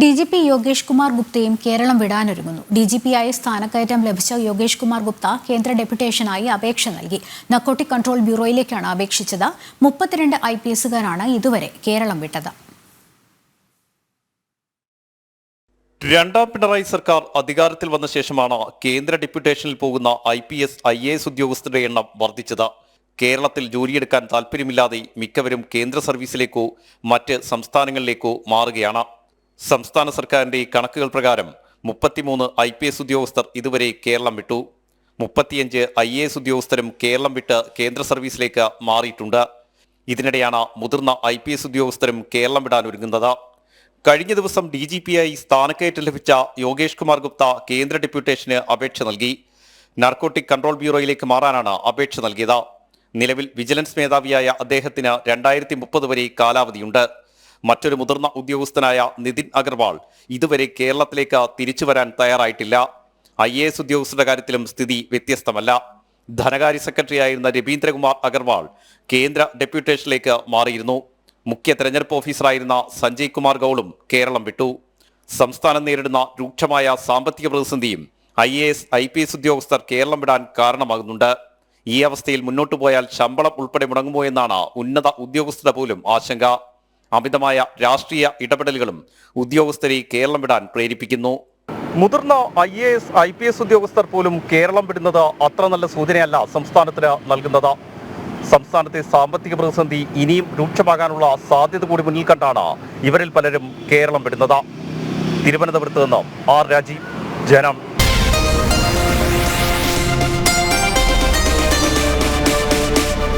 DGP Yogesh Kumar ഗുപ്തയും Keralam വിടാനൊരുങ്ങുന്നു. DGPയായി സ്ഥാനക്കയറ്റം ലഭിച്ച യോഗേഷ് കുമാർ ഗുപ്ത കേന്ദ്ര ഡെപ്യൂട്ടേഷനായി അപേക്ഷ നൽകി. Narcotic control ബ്യൂറോയിലേക്കാണ് അപേക്ഷിച്ചത്. 32 IPSകാരാണ് ഇതുവരെ കേരളം വിട്ടത്. രണ്ടാം പിണറായി സർക്കാർ അധികാരത്തിൽ വന്ന ശേഷമാണ് കേന്ദ്ര ഡെപ്യൂട്ടേഷനിൽ പോകുന്ന IPS, IAS ഉദ്യോഗസ്ഥരുടെ എണ്ണം വർദ്ധിച്ചത്. കേരളത്തിൽ ജോലിയെടുക്കാൻ താല്പര്യമില്ലാതെ മിക്കവരും കേന്ദ്ര സർവീസിലേക്കോ മറ്റ് സംസ്ഥാനങ്ങളിലേക്കോ മാറുകയാണ്. സംസ്ഥാന സർക്കാരിന്റെ കണക്കുകൾ പ്രകാരം 33 IPS ഉദ്യോഗസ്ഥർ ഇതുവരെ കേരളം വിട്ടു. 35 IAS ഉദ്യോഗസ്ഥരും കേരളം വിട്ട് കേന്ദ്ര സർവീസിലേക്ക് മാറിയിട്ടുണ്ട്. ഇതിനിടെയാണ് മുതിർന്ന IPS ഉദ്യോഗസ്ഥരും കേരളം വിടാൻ ഒരുങ്ങുന്നത്. കഴിഞ്ഞ ദിവസം DGPയായി സ്ഥാനക്കയറ്റം ലഭിച്ച യോഗേഷ് കുമാർ ഗുപ്ത കേന്ദ്ര ഡെപ്യൂട്ടേഷന് അപേക്ഷ നൽകി. നാർക്കോട്ടിക് കൺട്രോൾ ബ്യൂറോയിലേക്ക് മാറാനാണ് അപേക്ഷ നൽകിയത്. നിലവിൽ വിജിലൻസ് മേധാവിയായ അദ്ദേഹത്തിന് 2030 വരെ കാലാവധിയുണ്ട്. മറ്റൊരു മുതിർന്ന ഉദ്യോഗസ്ഥനായ നിതിൻ അഗർവാൾ ഇതുവരെ കേരളത്തിലേക്ക് തിരിച്ചു വരാൻ തയ്യാറായിട്ടില്ല. IAS ഉദ്യോഗസ്ഥരുടെ കാര്യത്തിലും സ്ഥിതി വ്യത്യസ്തമല്ല. ധനകാര്യ സെക്രട്ടറിയായിരുന്ന രവീന്ദ്രകുമാർ അഗർവാൾ കേന്ദ്ര ഡെപ്യൂട്ടേഷനിലേക്ക് മാറിയിരുന്നു. മുഖ്യ തെരഞ്ഞെടുപ്പ് ഓഫീസറായിരുന്ന സഞ്ജയ് കുമാർ ഗൌളും കേരളം വിട്ടു. സംസ്ഥാനം നേരിടുന്ന രൂക്ഷമായ സാമ്പത്തിക പ്രതിസന്ധിയും IAS, IPS ഉദ്യോഗസ്ഥർ കേരളം വിടാൻ കാരണമാകുന്നുണ്ട്. ഈ അവസ്ഥയിൽ മുന്നോട്ടു പോയാൽ ശമ്പളം ഉൾപ്പെടെ മുടങ്ങുമോ എന്നാണ് ഉന്നത ഉദ്യോഗസ്ഥരുടെ പോലും ആശങ്ക. അമിതമായ രാഷ്ട്രീയ ഇടപെടലുകളും ഉദ്യോഗസ്ഥരെ കേരളം വിടാൻ പ്രേരിപ്പിക്കുന്നു. മുതിർന്ന IAS, IPS ഉദ്യോഗസ്ഥർ പോലും കേരളം വിടുന്നത് അത്ര നല്ല സൂചനയല്ല സംസ്ഥാനത്തിന് നൽകുന്നത്. സംസ്ഥാനത്തെ സാമ്പത്തിക പ്രതിസന്ധി ഇനിയും രൂക്ഷമാകാനുള്ള സാധ്യത കൂടി മുന്നിൽ കണ്ടാണ് ഇവരിൽ പലരും കേരളം വിടുന്നത്. തിരുവനന്തപുരത്ത് നിന്ന് R. രാജീവ്, ജനം.